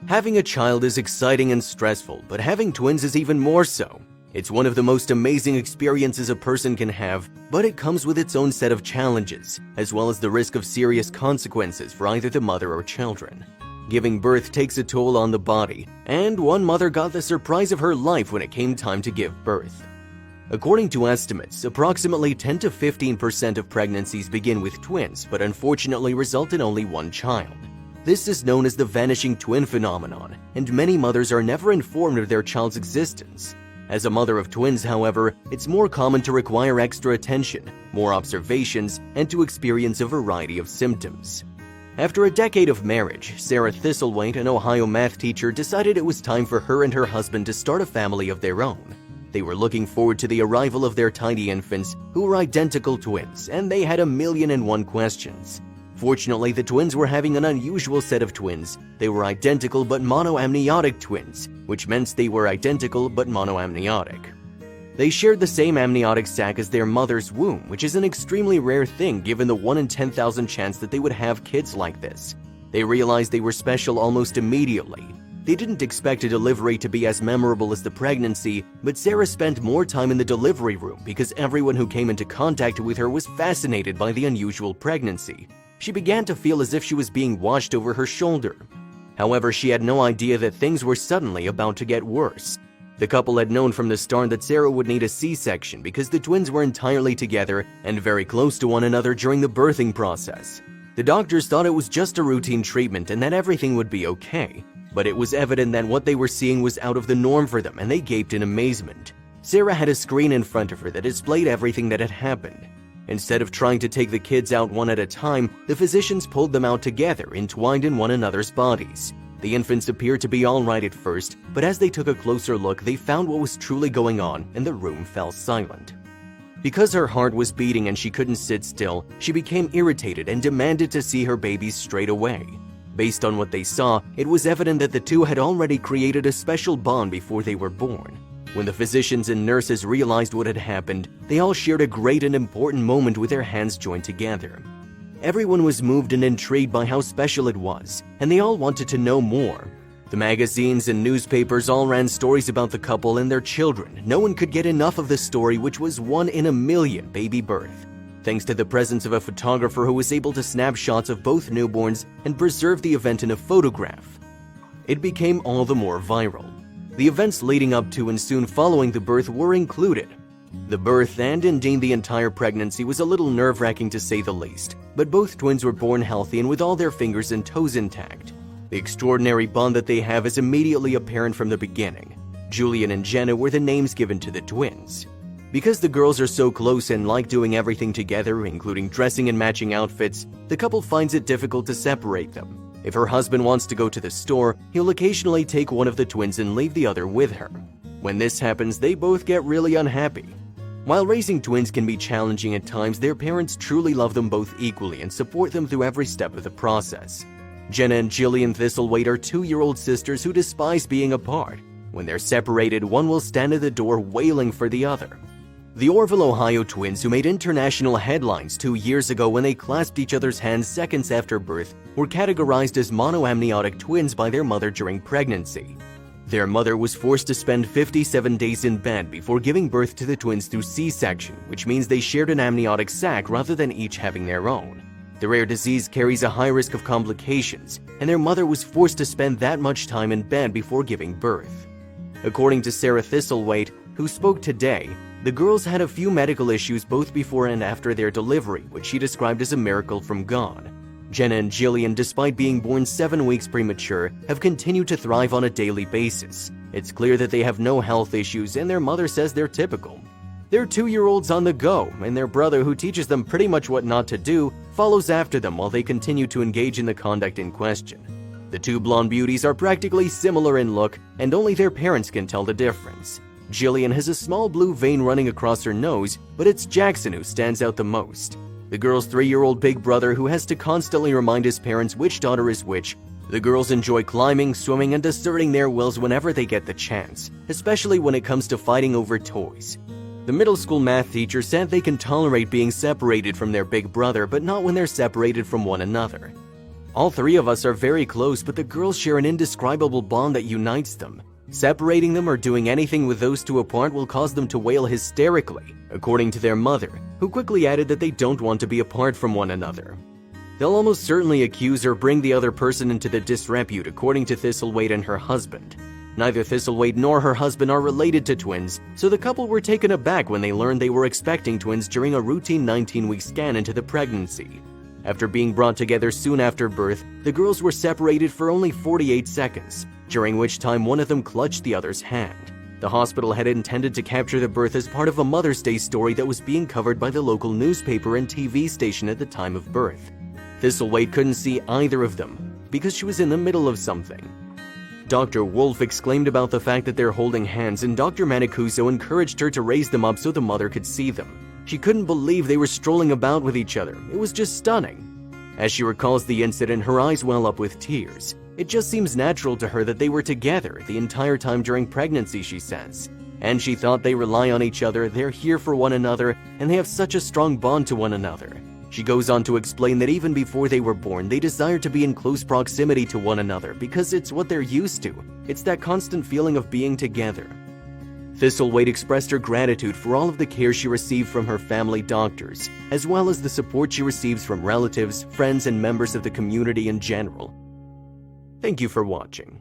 Having a child is exciting and stressful, but having twins is even more so. It's one of the most amazing experiences a person can have, but it comes with its own set of challenges, as well as the risk of serious consequences for either the mother or children. Giving birth takes a toll on the body, and one mother got the surprise of her life when it came time to give birth. According to estimates, approximately 10 to 15% of pregnancies begin with twins, but unfortunately result in only one child. This is known as the vanishing twin phenomenon, and many mothers are never informed of their child's existence. As a mother of twins, however, it's more common to require extra attention, more observations, and to experience a variety of symptoms. After a decade of marriage, Sarah Thistlethwaite, an Ohio math teacher, decided it was time for her and her husband to start a family of their own. They were looking forward to the arrival of their tiny infants, who were identical twins, and they had 1,000,001 questions. Fortunately, the twins were having an unusual set of twins. They were identical but monoamniotic twins, which meant they were identical but monoamniotic. They shared the same amniotic sac as their mother's womb, which is an extremely rare thing given the 1 in 10,000 chance that they would have kids like this. They realized they were special almost immediately. They didn't expect a delivery to be as memorable as the pregnancy, but Sarah spent more time in the delivery room because everyone who came into contact with her was fascinated by the unusual pregnancy. She began to feel as if she was being watched over her shoulder. However, she had no idea that things were suddenly about to get worse. The couple had known from the start that Sarah would need a C-section because the twins were entirely together and very close to one another during the birthing process. The doctors thought it was just a routine treatment and that everything would be okay, but it was evident that what they were seeing was out of the norm for them, and they gaped in amazement. Sarah had a screen in front of her that displayed everything that had happened. Instead of trying to take the kids out one at a time, the physicians pulled them out together, entwined in one another's bodies. The infants appeared to be all right at first, but as they took a closer look, they found what was truly going on, and the room fell silent. Because her heart was beating and she couldn't sit still, she became irritated and demanded to see her babies straight away. Based on what they saw, it was evident that the two had already created a special bond before they were born. When the physicians and nurses realized what had happened, they all shared a great and important moment with their hands joined together. Everyone was moved and intrigued by how special it was, and they all wanted to know more. The magazines and newspapers all ran stories about the couple and their children. No one could get enough of the story, which was 1 in 1,000,000 baby birth. Thanks to the presence of a photographer who was able to snap shots of both newborns and preserve the event in a photograph, it became all the more viral. The events leading up to and soon following the birth were included. The birth and indeed the entire pregnancy was a little nerve-wracking to say the least, but both twins were born healthy and with all their fingers and toes intact. The extraordinary bond that they have is immediately apparent from the beginning. Julian and Jenna were the names given to the twins. Because the girls are so close and like doing everything together, including dressing and matching outfits, the couple finds it difficult to separate them. If her husband wants to go to the store, he'll occasionally take one of the twins and leave the other with her. When this happens, they both get really unhappy. While raising twins can be challenging at times, their parents truly love them both equally and support them through every step of the process. Jenna and Jillian Thistlethwaite are 2-year-old sisters who despise being apart. When they're separated, one will stand at the door wailing for the other. The Orville, Ohio twins, who made international headlines 2 years ago when they clasped each other's hands seconds after birth, were categorized as monoamniotic twins by their mother during pregnancy. Their mother was forced to spend 57 days in bed before giving birth to the twins through C-section, which means they shared an amniotic sac rather than each having their own. The rare disease carries a high risk of complications, and their mother was forced to spend that much time in bed before giving birth. According to Sarah Thistlethwaite, who spoke today, the girls had a few medical issues both before and after their delivery, which she described as a miracle from God. Jenna and Jillian, despite being born 7 weeks premature, have continued to thrive on a daily basis. It's clear that they have no health issues, and their mother says they're typical. They're 2-year-olds on the go, and their brother, who teaches them pretty much what not to do, follows after them while they continue to engage in the conduct in question. The two blonde beauties are practically similar in look, and only their parents can tell the difference. Jillian has a small blue vein running across her nose, but it's Jackson who stands out the most. The girl's 3-year-old big brother, who has to constantly remind his parents which daughter is which. The girls enjoy climbing, swimming, and asserting their wills whenever they get the chance, especially when it comes to fighting over toys. The middle school math teacher said they can tolerate being separated from their big brother, but not when they're separated from one another. All three of us are very close, but the girls share an indescribable bond that unites them. Separating them or doing anything with those two apart will cause them to wail hysterically, according to their mother, who quickly added that they don't want to be apart from one another. They'll almost certainly accuse or bring the other person into the disrepute, according to Thistlethwaite and her husband. Neither Thistlethwaite nor her husband are related to twins, so the couple were taken aback when they learned they were expecting twins during a routine 19-week scan into the pregnancy. After being brought together soon after birth, the girls were separated for only 48 seconds, during which time one of them clutched the other's hand. The hospital had intended to capture the birth as part of a Mother's Day story that was being covered by the local newspaper and TV station at the time of birth. Thistlethwaite couldn't see either of them because she was in the middle of something. Dr. Wolf exclaimed about the fact that they're holding hands, and Dr. Mancuso encouraged her to raise them up so the mother could see them. She couldn't believe they were strolling about with each other. It was just stunning. As she recalls the incident, her eyes well up with tears. It just seems natural to her that they were together the entire time during pregnancy, she says. And she thought they rely on each other, they're here for one another, and they have such a strong bond to one another. She goes on to explain that even before they were born, they desired to be in close proximity to one another because it's what they're used to. It's that constant feeling of being together. Thistlethwaite expressed her gratitude for all of the care she received from her family doctors, as well as the support she receives from relatives, friends, and members of the community in general. Thank you for watching.